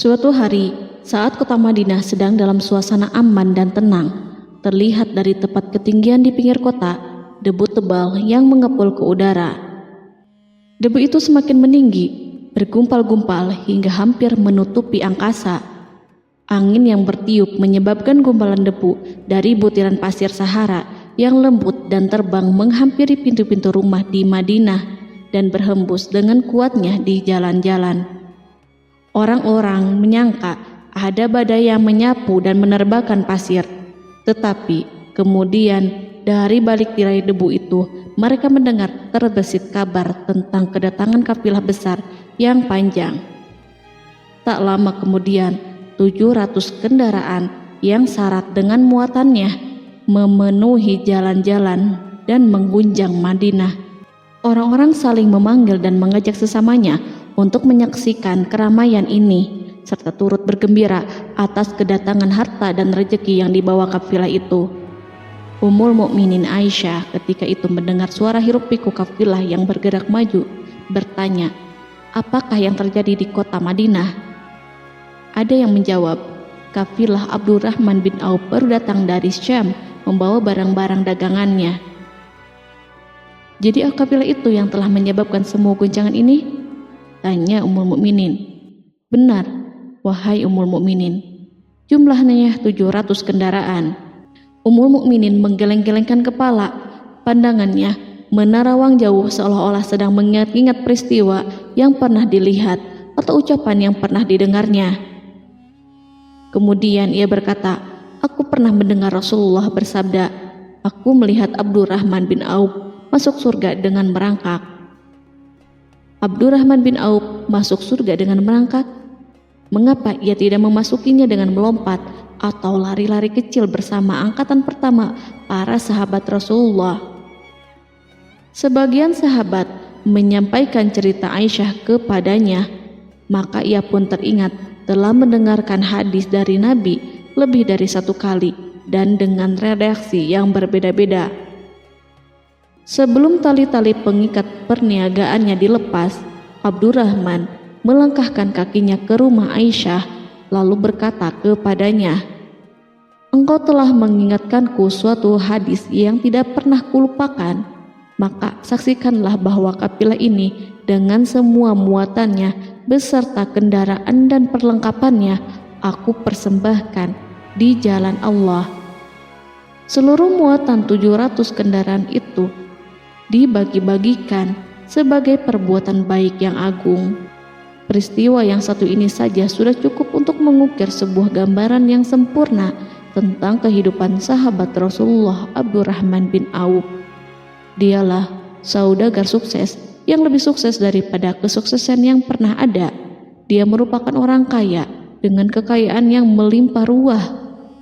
Suatu hari, saat kota Madinah sedang dalam suasana aman dan tenang, terlihat dari tepat ketinggian di pinggir kota, debu tebal yang mengepul ke udara. Debu itu semakin meninggi, bergumpal-gumpal hingga hampir menutupi angkasa. Angin yang bertiup menyebabkan gumpalan debu dari butiran pasir Sahara yang lembut dan terbang menghampiri pintu-pintu rumah di Madinah dan berhembus dengan kuatnya di jalan-jalan. Orang-orang menyangka ada badai yang menyapu dan menerbangkan pasir, tetapi kemudian dari balik tirai debu itu mereka mendengar terbesit kabar tentang kedatangan kafilah besar yang panjang. Tak lama kemudian 700 kendaraan yang syarat dengan muatannya memenuhi jalan-jalan dan mengguncang Madinah. Orang-orang saling memanggil dan mengajak sesamanya untuk menyaksikan keramaian ini, serta turut bergembira atas kedatangan harta dan rezeki yang dibawa kafilah itu. Ummul Mukminin Aisyah ketika itu mendengar suara hiruk-pikuk kafilah yang bergerak maju, bertanya, apakah yang terjadi di kota Madinah? Ada yang menjawab, kafilah Abdurrahman bin Auf baru datang dari Syam membawa barang-barang dagangannya. Jadi kafilah itu yang telah menyebabkan semua guncangan ini? Tanya Ummul Mukminin. Benar, wahai Ummul Mukminin. Jumlahnya 700 kendaraan. Ummul Mukminin menggeleng-gelengkan kepala. Pandangannya menerawang jauh seolah-olah sedang mengingat-ingat peristiwa yang pernah dilihat atau ucapan yang pernah didengarnya. Kemudian ia berkata, aku pernah mendengar Rasulullah bersabda, aku melihat Abdurrahman bin Auf masuk surga dengan merangkak. Abdurrahman bin Auf masuk surga dengan merangkak? Mengapa ia tidak memasukinya dengan melompat atau lari-lari kecil bersama angkatan pertama para sahabat Rasulullah? Sebagian sahabat menyampaikan cerita Aisyah kepadanya, maka ia pun teringat telah mendengarkan hadis dari Nabi lebih dari satu kali dan dengan redaksi yang berbeda-beda. Sebelum tali-tali pengikat perniagaannya dilepas, Abdurrahman melangkahkan kakinya ke rumah Aisyah lalu berkata kepadanya, engkau telah mengingatkanku suatu hadis yang tidak pernah kulupakan, maka saksikanlah bahwa kafilah ini dengan semua muatannya beserta kendaraan dan perlengkapannya aku persembahkan di jalan Allah. Seluruh muatan 700 kendaraan itu dibagi-bagikan sebagai perbuatan baik yang agung. Peristiwa yang satu ini saja sudah cukup untuk mengukir sebuah gambaran yang sempurna tentang kehidupan sahabat Rasulullah Abdurrahman bin Auf. Dialah saudagar sukses yang lebih sukses daripada kesuksesan yang pernah ada. Dia merupakan orang kaya dengan kekayaan yang melimpah ruah.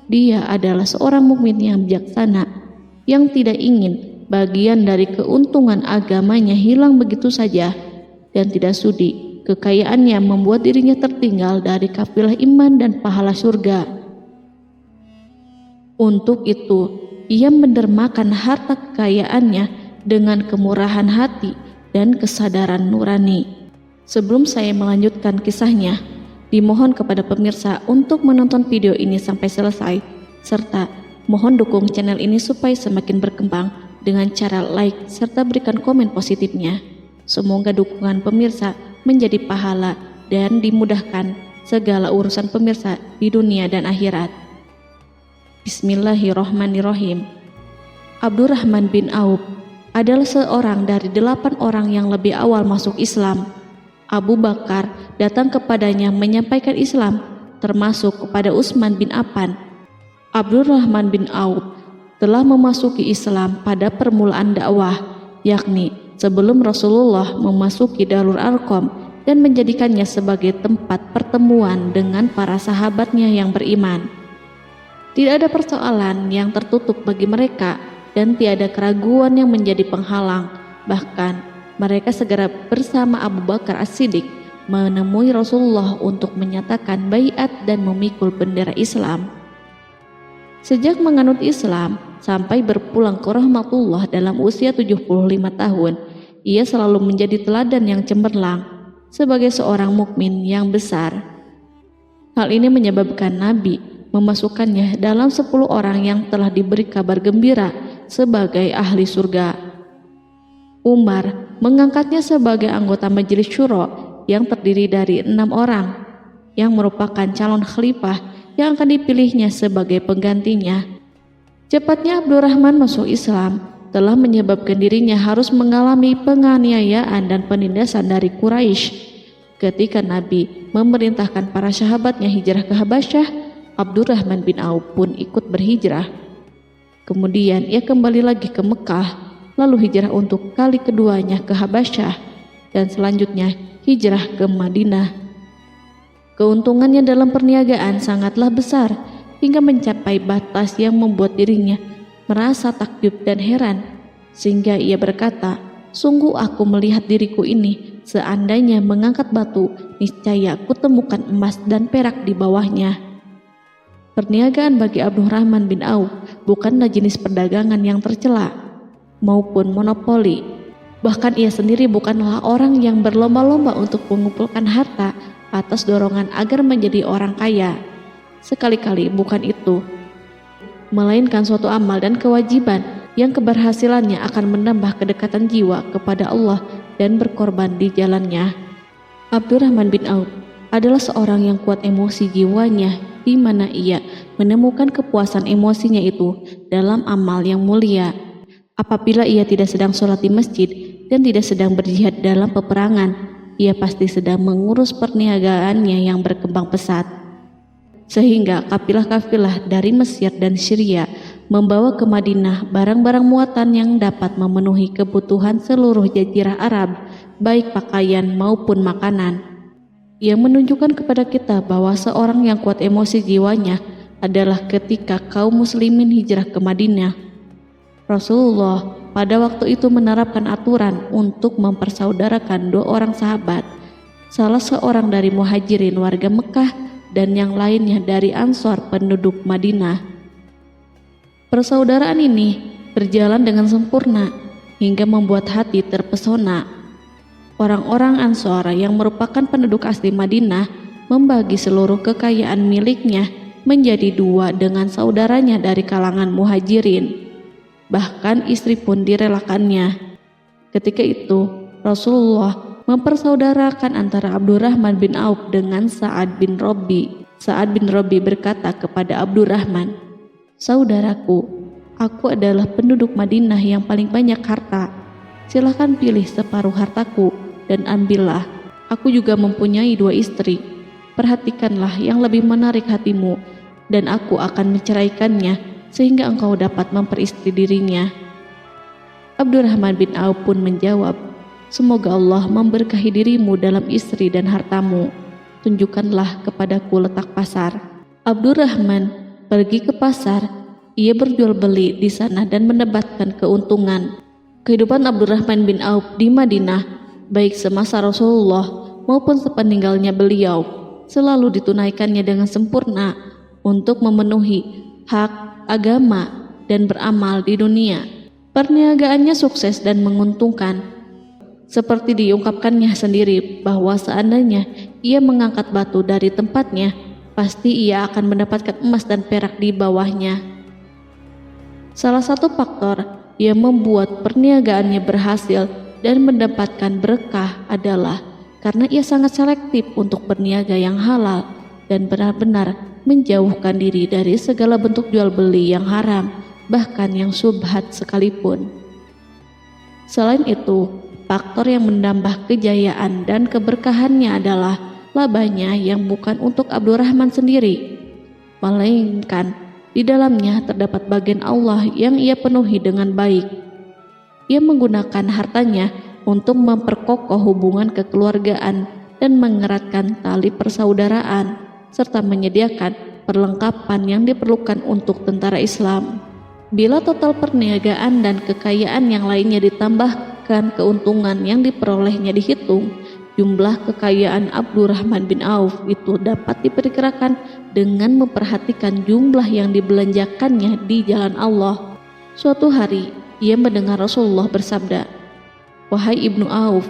Dia adalah seorang mukmin yang bijaksana yang tidak ingin bagian dari keuntungan agamanya hilang begitu saja dan tidak sudi kekayaannya membuat dirinya tertinggal dari kafilah iman dan pahala surga. Untuk itu, ia mendermakan harta kekayaannya dengan kemurahan hati dan kesadaran nurani. Sebelum saya melanjutkan kisahnya, dimohon kepada pemirsa untuk menonton video ini sampai selesai, serta mohon dukung channel ini supaya semakin berkembang dengan cara like serta berikan komen positifnya. Semoga dukungan pemirsa menjadi pahala dan dimudahkan segala urusan pemirsa di dunia dan akhirat. Bismillahirrohmanirrohim. Abdurrahman bin Auf adalah seorang dari 8 orang yang lebih awal masuk Islam. Abu Bakar datang kepadanya menyampaikan Islam, termasuk kepada Utsman bin Affan. Abdurrahman bin Auf telah memasuki Islam pada permulaan dakwah, yakni sebelum Rasulullah memasuki Darul Arqam dan menjadikannya sebagai tempat pertemuan dengan para sahabatnya yang beriman. Tidak ada persoalan yang tertutup bagi mereka dan tiada keraguan yang menjadi penghalang. Bahkan mereka segera bersama Abu Bakar As-Siddiq menemui Rasulullah untuk menyatakan baiat dan memikul bendera Islam. Sejak menganut Islam sampai berpulang ke rahmatullah dalam usia 75 tahun, ia selalu menjadi teladan yang cemerlang sebagai seorang mukmin yang besar. Hal ini menyebabkan Nabi memasukkannya dalam 10 orang yang telah diberi kabar gembira sebagai ahli surga. Umar mengangkatnya sebagai anggota majelis syuro yang terdiri dari 6 orang yang merupakan calon khalifah yang akan dipilihnya sebagai penggantinya. Cepatnya Abdurrahman masuk Islam telah menyebabkan dirinya harus mengalami penganiayaan dan penindasan dari Quraisy. Ketika Nabi memerintahkan para sahabatnya hijrah ke Habasyah, Abdurrahman bin Auf pun ikut berhijrah. Kemudian ia kembali lagi ke Mekah, lalu hijrah untuk kali keduanya ke Habasyah, dan selanjutnya hijrah ke Madinah. Keuntungannya dalam perniagaan sangatlah besar, hingga mencapai batas yang membuat dirinya merasa takjub dan heran, sehingga ia berkata, "Sungguh aku melihat diriku ini, seandainya mengangkat batu, niscaya aku temukan emas dan perak di bawahnya." Perniagaan bagi Abdurrahman bin Auf bukanlah jenis perdagangan yang tercela maupun monopoli. Bahkan ia sendiri bukanlah orang yang berlomba-lomba untuk mengumpulkan harta atas dorongan agar menjadi orang kaya. Sekali-kali bukan itu, melainkan suatu amal dan kewajiban yang keberhasilannya akan menambah kedekatan jiwa kepada Allah dan berkorban di jalannya. Abdurrahman bin Auf adalah seorang yang kuat emosi jiwanya, di mana ia menemukan kepuasan emosinya itu dalam amal yang mulia. Apabila ia tidak sedang sholat di masjid dan tidak sedang berjihad dalam peperangan, ia pasti sedang mengurus perniagaannya yang berkembang pesat. Sehingga kafilah-kafilah dari Mesir dan Syria membawa ke Madinah barang-barang muatan yang dapat memenuhi kebutuhan seluruh jazirah Arab, baik pakaian maupun makanan. Yang menunjukkan kepada kita bahwa seorang yang kuat emosi jiwanya adalah ketika kaum muslimin hijrah ke Madinah. Rasulullah pada waktu itu menerapkan aturan untuk mempersaudarakan 2 orang sahabat, salah seorang dari muhajirin warga Mekah dan yang lainnya dari Ansor penduduk Madinah. Persaudaraan ini berjalan dengan sempurna hingga membuat hati terpesona. Orang-orang Ansor yang merupakan penduduk asli Madinah membagi seluruh kekayaan miliknya menjadi 2 dengan saudaranya dari kalangan muhajirin. Bahkan istri pun direlakannya. Ketika itu Rasulullah mempersaudarakan antara Abdurrahman bin Auf dengan Sa'ad bin Rabi. Sa'ad bin Rabi berkata kepada Abdurrahman, "Saudaraku, aku adalah penduduk Madinah yang paling banyak harta. Silahkan pilih separuh hartaku dan ambillah. Aku juga mempunyai 2 istri. Perhatikanlah yang lebih menarik hatimu, dan aku akan menceraikannya sehingga engkau dapat memperistri dirinya." Abdurrahman bin Auf pun menjawab, "Semoga Allah memberkahi dirimu dalam istri dan hartamu. Tunjukkanlah kepadaku letak pasar." Abdurrahman pergi ke pasar. Ia berjual beli di sana dan mendapatkan keuntungan. Kehidupan Abdurrahman bin Auf di Madinah, baik semasa Rasulullah maupun sepeninggalnya beliau, selalu ditunaikannya dengan sempurna untuk memenuhi hak agama dan beramal di dunia. Perniagaannya sukses dan menguntungkan. Seperti diungkapkannya sendiri bahwa seandainya ia mengangkat batu dari tempatnya, pasti ia akan mendapatkan emas dan perak di bawahnya. Salah satu faktor yang membuat perniagaannya berhasil dan mendapatkan berkah adalah karena ia sangat selektif untuk berniaga yang halal dan benar-benar menjauhkan diri dari segala bentuk jual beli yang haram, bahkan yang syubhat sekalipun. Selain itu, faktor yang menambah kejayaan dan keberkahannya adalah labanya yang bukan untuk Abdurrahman sendiri, melainkan di dalamnya terdapat bagian Allah yang ia penuhi dengan baik. Ia menggunakan hartanya untuk memperkokoh hubungan kekeluargaan dan mengeratkan tali persaudaraan, serta menyediakan perlengkapan yang diperlukan untuk tentara Islam. Bila total perniagaan dan kekayaan yang lainnya ditambahkan keuntungan yang diperolehnya dihitung, jumlah kekayaan Abdurrahman bin Auf itu dapat diperkirakan dengan memperhatikan jumlah yang dibelanjakannya di jalan Allah. Suatu hari, ia mendengar Rasulullah bersabda, "Wahai Ibnu Auf,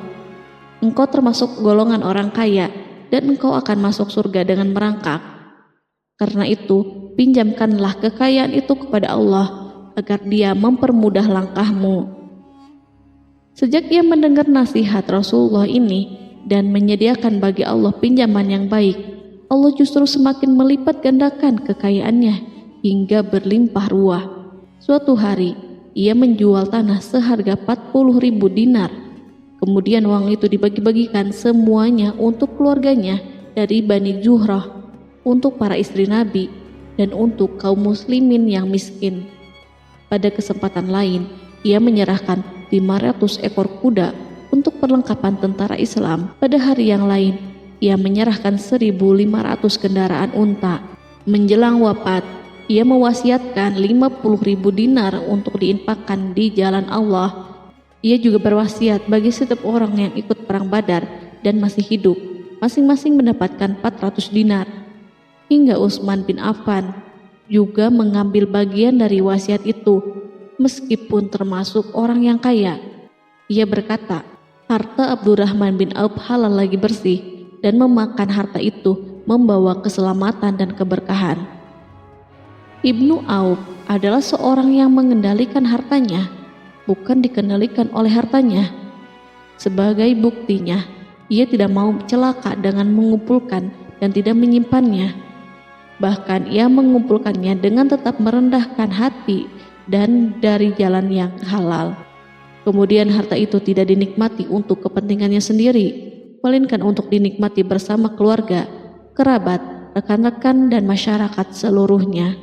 engkau termasuk golongan orang kaya dan engkau akan masuk surga dengan merangkak." Karena itu, pinjamkanlah kekayaan itu kepada Allah agar Dia mempermudah langkahmu." Sejak ia mendengar nasihat Rasulullah ini dan menyediakan bagi Allah pinjaman yang baik, Allah justru semakin melipat gandakan kekayaannya hingga berlimpah ruah. Suatu hari, ia menjual tanah seharga 40.000 dinar. Kemudian uang itu dibagi-bagikan semuanya untuk keluarganya dari Bani Zuhrah, untuk para istri Nabi, dan untuk kaum muslimin yang miskin. Pada kesempatan lain, ia menyerahkan 500 ekor kuda untuk perlengkapan tentara Islam. Pada hari yang lain, ia menyerahkan 1.500 kendaraan unta. Menjelang wafat, ia mewasiatkan 50.000 dinar untuk diinfakkan di jalan Allah. Ia juga berwasiat bagi setiap orang yang ikut perang Badar dan masih hidup, masing-masing mendapatkan 400 dinar. Hingga Utsman bin Affan juga mengambil bagian dari wasiat itu, meskipun termasuk orang yang kaya. Ia berkata, harta Abdurrahman bin Auf halal lagi bersih, dan memakan harta itu membawa keselamatan dan keberkahan. Ibnu Auf adalah seorang yang mengendalikan hartanya, bukan dikendalikan oleh hartanya. Sebagai buktinya, ia tidak mau celaka dengan mengumpulkan dan tidak menyimpannya. Bahkan ia mengumpulkannya dengan tetap merendahkan hati dan dari jalan yang halal. Kemudian harta itu tidak dinikmati untuk kepentingannya sendiri, melainkan untuk dinikmati bersama keluarga, kerabat, rekan-rekan, dan masyarakat seluruhnya.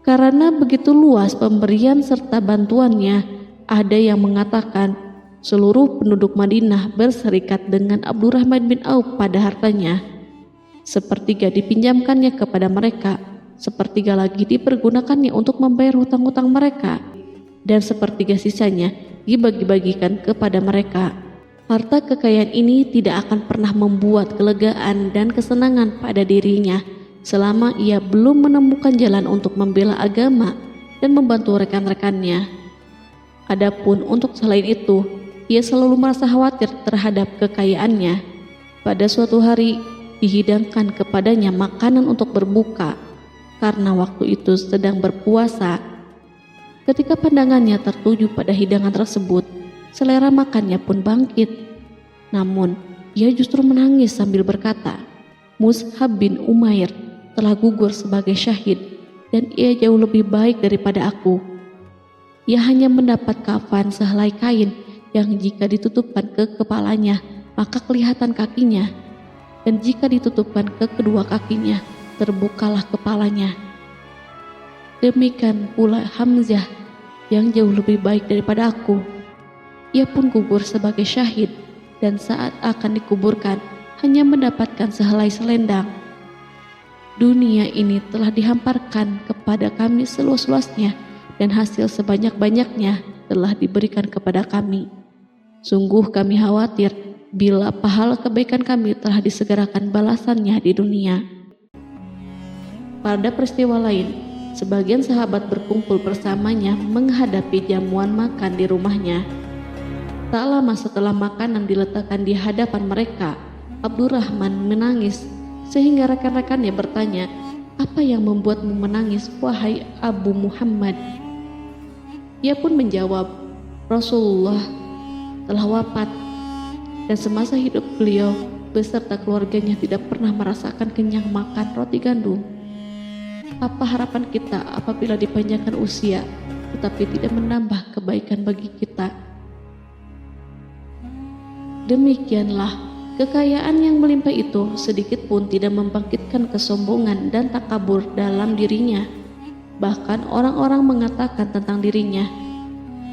Karena begitu luas pemberian serta bantuannya, ada yang mengatakan seluruh penduduk Madinah berserikat dengan Abdurrahman bin Auf pada hartanya. Sepertiga dipinjamkannya kepada mereka, sepertiga lagi dipergunakannya untuk membayar hutang-hutang mereka, dan sepertiga sisanya dibagi-bagikan kepada mereka. Harta kekayaan ini tidak akan pernah membuat kelegaan dan kesenangan pada dirinya selama ia belum menemukan jalan untuk membela agama dan membantu rekan-rekannya. Adapun untuk selain itu, ia selalu merasa khawatir terhadap kekayaannya. Pada suatu hari, dihidangkan kepadanya makanan untuk berbuka karena waktu itu sedang berpuasa. Ketika pandangannya tertuju pada hidangan tersebut, selera makannya pun bangkit. Namun, ia justru menangis sambil berkata, "Mus'hab bin Umair telah gugur sebagai syahid dan ia jauh lebih baik daripada aku. Ia hanya mendapat kafan sehelai kain yang jika ditutupkan ke kepalanya, maka kelihatan kakinya, dan jika ditutupkan ke kedua kakinya, terbukalah kepalanya. Demikian pula Hamzah yang jauh lebih baik daripada aku. Ia pun gugur sebagai syahid, dan saat akan dikuburkan hanya mendapatkan sehelai selendang. Dunia ini telah dihamparkan kepada kami seluas-luasnya, dan hasil sebanyak-banyaknya telah diberikan kepada kami. Sungguh kami khawatir bila pahala kebaikan kami telah disegerakan balasannya di dunia." Pada peristiwa lain, sebagian sahabat berkumpul bersamanya menghadapi jamuan makan di rumahnya. Tak lama setelah makanan diletakkan di hadapan mereka, Abdurrahman menangis sehingga rekan-rekannya bertanya, "Apa yang membuatmu menangis, wahai Abu Muhammad?" Ia pun menjawab, "Rasulullah telah wafat, dan semasa hidup beliau beserta keluarganya tidak pernah merasakan kenyang makan roti gandum. Apa harapan kita apabila dipanjangkan usia tetapi tidak menambah kebaikan bagi kita?" Demikianlah, kekayaan yang melimpah itu sedikit pun tidak membangkitkan kesombongan dan takabur dalam dirinya. Bahkan orang-orang mengatakan tentang dirinya,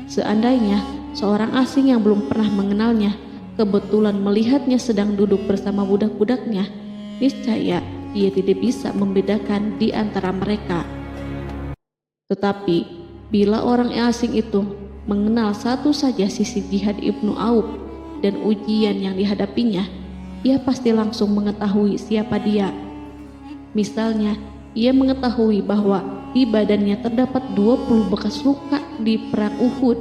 seandainya seorang asing yang belum pernah mengenalnya kebetulan melihatnya sedang duduk bersama budak-budaknya, niscaya ia tidak bisa membedakan di antara mereka. Tetapi bila orang asing itu mengenal satu saja sisi jihad Ibnu Auf dan ujian yang dihadapinya, ia pasti langsung mengetahui siapa dia. Misalnya, ia mengetahui bahwa di badannya terdapat 20 bekas luka di perang Uhud,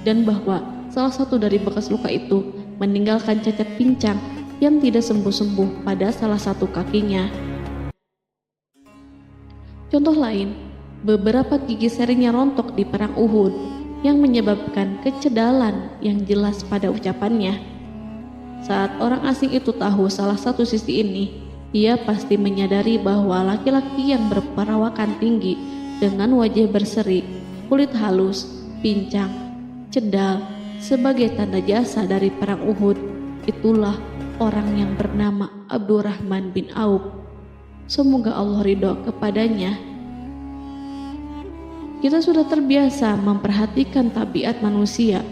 dan bahwa salah satu dari bekas luka itu meninggalkan cacat pincang yang tidak sembuh-sembuh pada salah satu kakinya. Contoh lain, beberapa gigi serinya rontok di perang Uhud yang menyebabkan kecedalan yang jelas pada ucapannya. Saat orang asing itu tahu salah satu sisi ini, ia pasti menyadari bahwa laki-laki yang berperawakan tinggi dengan wajah berseri, kulit halus, pincang, cedal sebagai tanda jasa dari perang Uhud, itulah orang yang bernama Abdurrahman bin Auf. Semoga Allah ridho kepadanya. Kita sudah terbiasa memperhatikan tabiat manusia,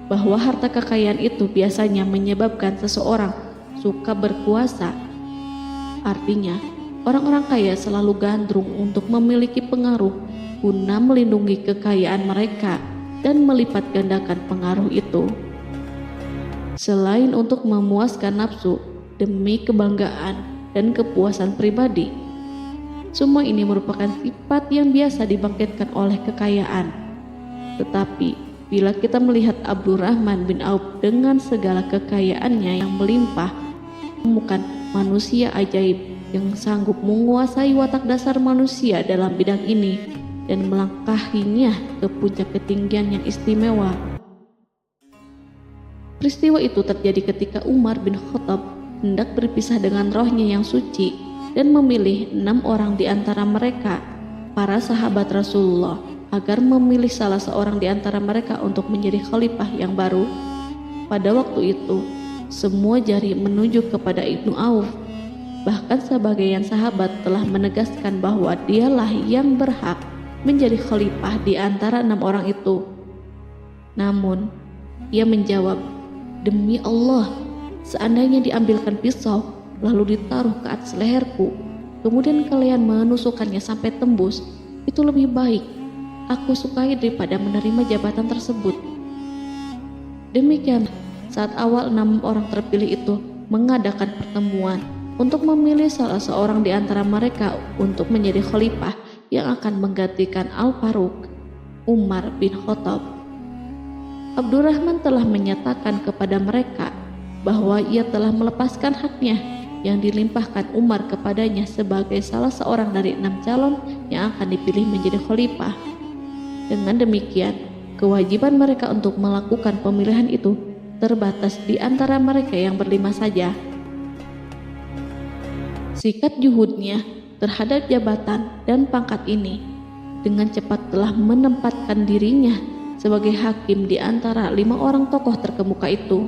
bahwa harta kekayaan itu biasanya menyebabkan seseorang suka berkuasa. Artinya, orang-orang kaya selalu gandrung untuk memiliki pengaruh guna melindungi kekayaan mereka dan melipat gandakan pengaruh itu. Selain untuk memuaskan nafsu demi kebanggaan dan kepuasan pribadi, semua ini merupakan sifat yang biasa dibangkitkan oleh kekayaan. Tetapi bila kita melihat Abdurrahman bin Auf dengan segala kekayaannya yang melimpah, menemukan manusia ajaib yang sanggup menguasai watak dasar manusia dalam bidang ini dan melangkahinya ke puncak ketinggian yang istimewa. Peristiwa itu terjadi ketika Umar bin Khattab hendak berpisah dengan rohnya yang suci dan memilih 6 orang di antara mereka, para sahabat Rasulullah, agar memilih salah seorang di antara mereka untuk menjadi khalifah yang baru. Pada waktu itu, semua jari menunjuk kepada Ibnu Auf. Bahkan sebagian sahabat telah menegaskan bahwa dialah yang berhak menjadi khalifah di antara 6 orang itu. Namun, ia menjawab, "Demi Allah, seandainya diambilkan pisau lalu ditaruh ke atas leherku, kemudian kalian menusukkannya sampai tembus, itu lebih baik aku sukai daripada menerima jabatan tersebut." Demikian, saat awal 6 orang terpilih itu mengadakan pertemuan untuk memilih salah seorang di antara mereka untuk menjadi khalifah yang akan menggantikan Al-Faruq, Umar bin Khattab, Abdurrahman telah menyatakan kepada mereka bahwa ia telah melepaskan haknya yang dilimpahkan Umar kepadanya sebagai salah seorang dari 6 calon yang akan dipilih menjadi khalifah. Dengan demikian, kewajiban mereka untuk melakukan pemilihan itu terbatas di antara mereka yang berlima saja. Sikat juhudnya terhadap jabatan dan pangkat ini dengan cepat telah menempatkan dirinya sebagai hakim di antara 5 orang tokoh terkemuka itu.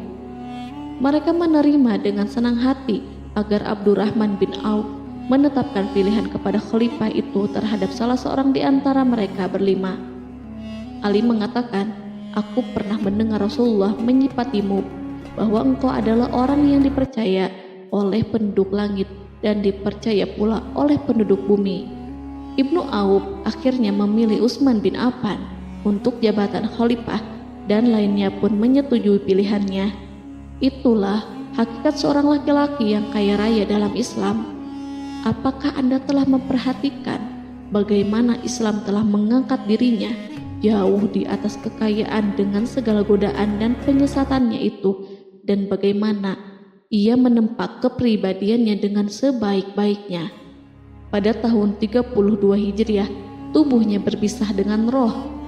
Mereka menerima dengan senang hati agar Abdurrahman bin Auf menetapkan pilihan kepada khalifah itu terhadap salah seorang di antara mereka berlima. Ali mengatakan, "Aku pernah mendengar Rasulullah menyifatimu bahwa engkau adalah orang yang dipercaya oleh penduduk langit dan dipercaya pula oleh penduduk bumi." Ibnu Auf akhirnya memilih Utsman bin Affan untuk jabatan khalifah dan lainnya pun menyetujui pilihannya. Itulah hakikat seorang laki-laki yang kaya raya dalam Islam. Apakah Anda telah memperhatikan bagaimana Islam telah mengangkat dirinya jauh di atas kekayaan dengan segala godaan dan penyesatannya itu, dan bagaimana ia menempa kepribadiannya dengan sebaik-baiknya? Pada tahun 32 Hijriah, tubuhnya berpisah dengan roh.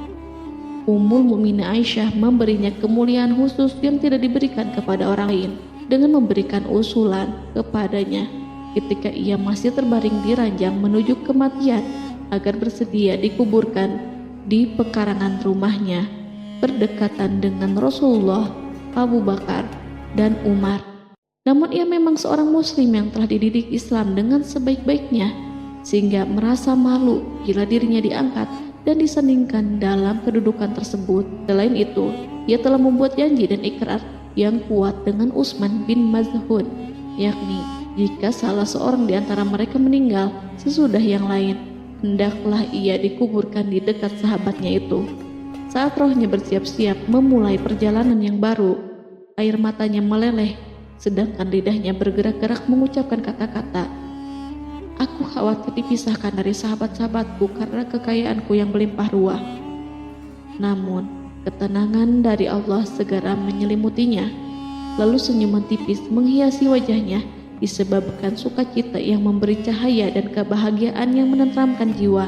Ummul Mukminin Aisyah memberinya kemuliaan khusus yang tidak diberikan kepada orang lain dengan memberikan usulan kepadanya ketika ia masih terbaring di ranjang menuju kematian agar bersedia dikuburkan di pekarangan rumahnya berdekatan dengan Rasulullah, Abu Bakar, dan Umar. Namun ia memang seorang muslim yang telah dididik Islam dengan sebaik-baiknya, sehingga merasa malu bila dirinya diangkat dan disandingkan dalam kedudukan tersebut. Selain itu, ia telah membuat janji dan ikrar yang kuat dengan Utsman bin Maz'un, yakni jika salah seorang di antara mereka meninggal sesudah yang lain, hendaklah ia dikuburkan di dekat sahabatnya itu. Saat rohnya bersiap-siap memulai perjalanan yang baru, air matanya meleleh, sedangkan lidahnya bergerak-gerak mengucapkan kata-kata, "Aku khawatir dipisahkan dari sahabat-sahabatku karena kekayaanku yang melimpah ruah." Namun, ketenangan dari Allah segera menyelimutinya. Lalu senyuman tipis menghiasi wajahnya disebabkan sukacita yang memberi cahaya dan kebahagiaan yang menenteramkan jiwa.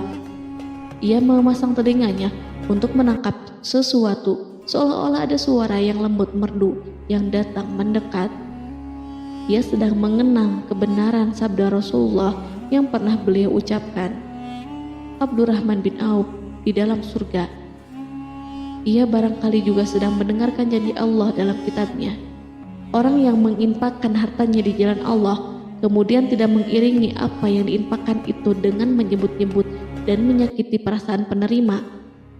Ia memasang telinganya untuk menangkap sesuatu, seolah-olah ada suara yang lembut merdu yang datang mendekat. Ia sedang mengenang kebenaran sabda Rasulullah yang pernah beliau ucapkan, Abdurrahman bin Auf di dalam surga. Ia barangkali juga sedang mendengarkan janji Allah dalam kitabnya. Orang yang menginfakkan hartanya di jalan Allah, kemudian tidak mengiringi apa yang diinfakkan itu dengan menyebut-nyebut dan menyakiti perasaan penerima,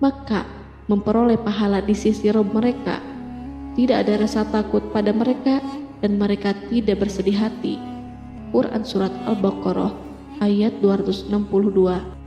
maka memperoleh pahala di sisi Rabb mereka. Tidak ada rasa takut pada mereka dan mereka tidak bersedih hati. Quran Surat Al-Baqarah ayat 262.